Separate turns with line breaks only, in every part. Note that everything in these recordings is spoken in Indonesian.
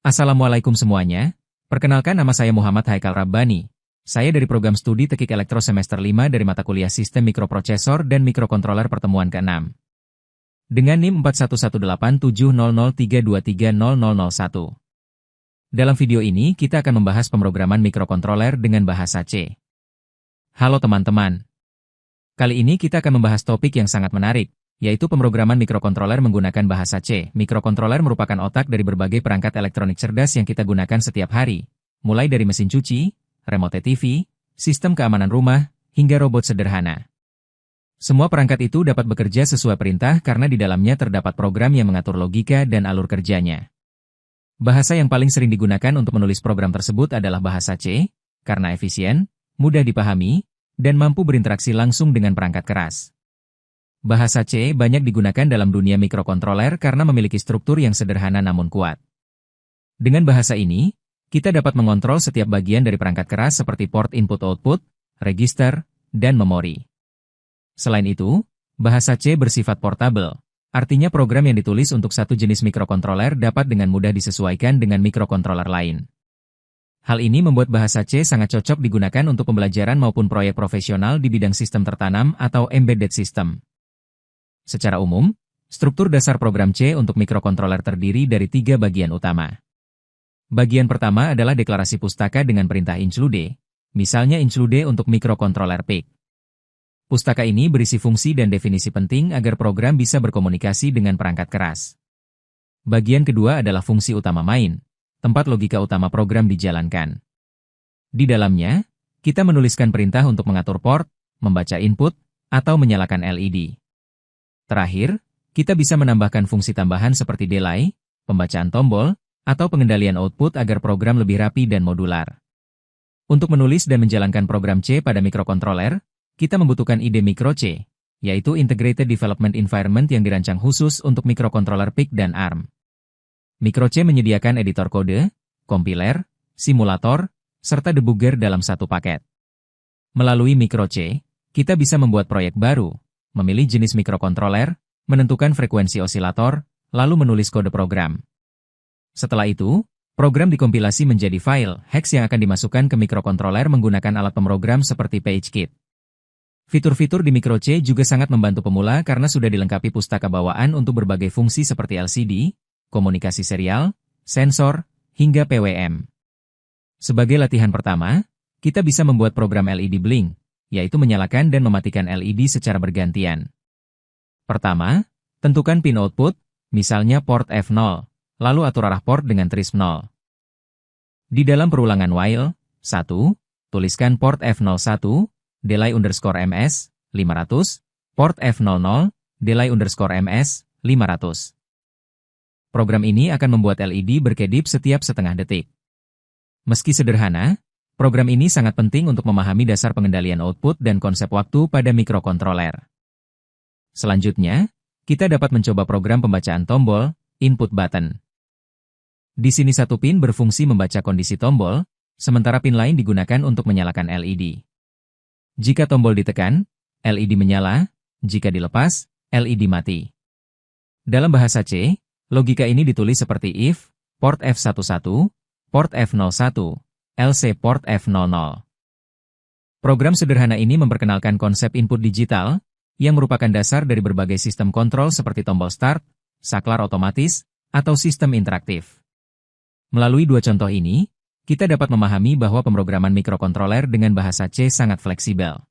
Assalamualaikum semuanya, perkenalkan nama saya Muhammad Haikal Rabbani. Saya dari program studi Teknik Elektro semester 5 dari mata kuliah Sistem Mikroprosesor dan Mikrokontroler pertemuan ke-6. Dengan NIM 41187003230001. Dalam video ini kita akan membahas pemrograman mikrokontroler dengan bahasa C. Halo teman-teman. Kali ini kita akan membahas topik yang sangat menarik, yaitu pemrograman mikrokontroler menggunakan bahasa C. Mikrokontroler merupakan otak dari berbagai perangkat elektronik cerdas yang kita gunakan setiap hari, mulai dari mesin cuci, remote TV, sistem keamanan rumah, hingga robot sederhana. Semua perangkat itu dapat bekerja sesuai perintah karena di dalamnya terdapat program yang mengatur logika dan alur kerjanya. Bahasa yang paling sering digunakan untuk menulis program tersebut adalah bahasa C, karena efisien, mudah dipahami, dan mampu berinteraksi langsung dengan perangkat keras. Bahasa C banyak digunakan dalam dunia mikrokontroler karena memiliki struktur yang sederhana namun kuat. Dengan bahasa ini, kita dapat mengontrol setiap bagian dari perangkat keras seperti port input-output, register, dan memori. Selain itu, bahasa C bersifat portable, artinya program yang ditulis untuk satu jenis mikrokontroler dapat dengan mudah disesuaikan dengan mikrokontroler lain. Hal ini membuat bahasa C sangat cocok digunakan untuk pembelajaran maupun proyek profesional di bidang sistem tertanam atau embedded system. Secara umum, struktur dasar program C untuk mikrokontroler terdiri dari 3 bagian utama. Bagian pertama adalah deklarasi pustaka dengan perintah include, misalnya include untuk mikrokontroler PIC. Pustaka ini berisi fungsi dan definisi penting agar program bisa berkomunikasi dengan perangkat keras. Bagian kedua adalah fungsi utama main, tempat logika utama program dijalankan. Di dalamnya, kita menuliskan perintah untuk mengatur port, membaca input, atau menyalakan LED. Terakhir, kita bisa menambahkan fungsi tambahan seperti delay, pembacaan tombol, atau pengendalian output agar program lebih rapi dan modular. Untuk menulis dan menjalankan program C pada mikrokontroler, kita membutuhkan ide mikro C, yaitu Integrated Development Environment yang dirancang khusus untuk mikrokontroler PIC dan ARM. Mikro C menyediakan editor kode, kompiler, simulator, serta debugger dalam satu paket. Melalui mikro C, kita bisa membuat proyek baru, memilih jenis mikrokontroler, menentukan frekuensi osilator, lalu menulis kode program. Setelah itu, program dikompilasi menjadi file hex yang akan dimasukkan ke mikrokontroler menggunakan alat pemrogram seperti PageKit. Fitur-fitur di mikro C juga sangat membantu pemula karena sudah dilengkapi pustaka bawaan untuk berbagai fungsi seperti LCD, komunikasi serial, sensor, hingga PWM. Sebagai latihan pertama, kita bisa membuat program LED blink, yaitu menyalakan dan mematikan LED secara bergantian. Pertama, tentukan pin output, misalnya port F0, lalu atur arah port dengan TRISC0. Di dalam perulangan while, 1, tuliskan port F01, delay_ms, 500, port F00, delay_ms, 500. Program ini akan membuat LED berkedip setiap setengah detik. Meski sederhana, program ini sangat penting untuk memahami dasar pengendalian output dan konsep waktu pada mikrokontroler. Selanjutnya, kita dapat mencoba program pembacaan tombol, input button. Di sini satu pin berfungsi membaca kondisi tombol, sementara pin lain digunakan untuk menyalakan LED. Jika tombol ditekan, LED menyala, jika dilepas, LED mati. Dalam bahasa C, logika ini ditulis seperti if, port F11, port F01, LC port F00. Program sederhana ini memperkenalkan konsep input digital, yang merupakan dasar dari berbagai sistem kontrol seperti tombol start, saklar otomatis, atau sistem interaktif. Melalui 2 contoh ini, kita dapat memahami bahwa pemrograman mikrokontroler dengan bahasa C sangat fleksibel.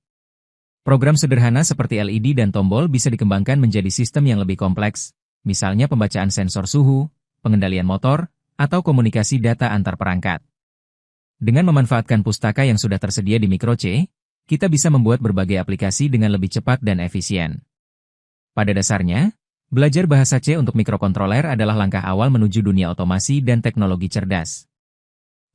Program sederhana seperti LED dan tombol bisa dikembangkan menjadi sistem yang lebih kompleks, misalnya pembacaan sensor suhu, pengendalian motor, atau komunikasi data antar perangkat. Dengan memanfaatkan pustaka yang sudah tersedia di mikro C, kita bisa membuat berbagai aplikasi dengan lebih cepat dan efisien. Pada dasarnya, belajar bahasa C untuk mikrokontroler adalah langkah awal menuju dunia otomasi dan teknologi cerdas.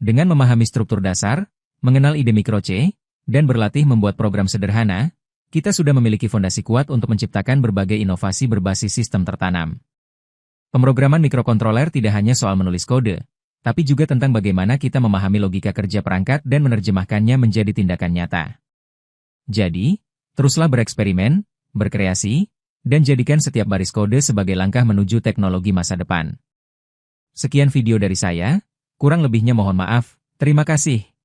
Dengan memahami struktur dasar, mengenal ide mikro C, dan berlatih membuat program sederhana, kita sudah memiliki fondasi kuat untuk menciptakan berbagai inovasi berbasis sistem tertanam. Pemrograman mikrokontroler tidak hanya soal menulis kode, tapi juga tentang bagaimana kita memahami logika kerja perangkat dan menerjemahkannya menjadi tindakan nyata. Jadi, teruslah bereksperimen, berkreasi, dan jadikan setiap baris kode sebagai langkah menuju teknologi masa depan. Sekian video dari saya, Kurang lebihnya mohon maaf. Terima kasih.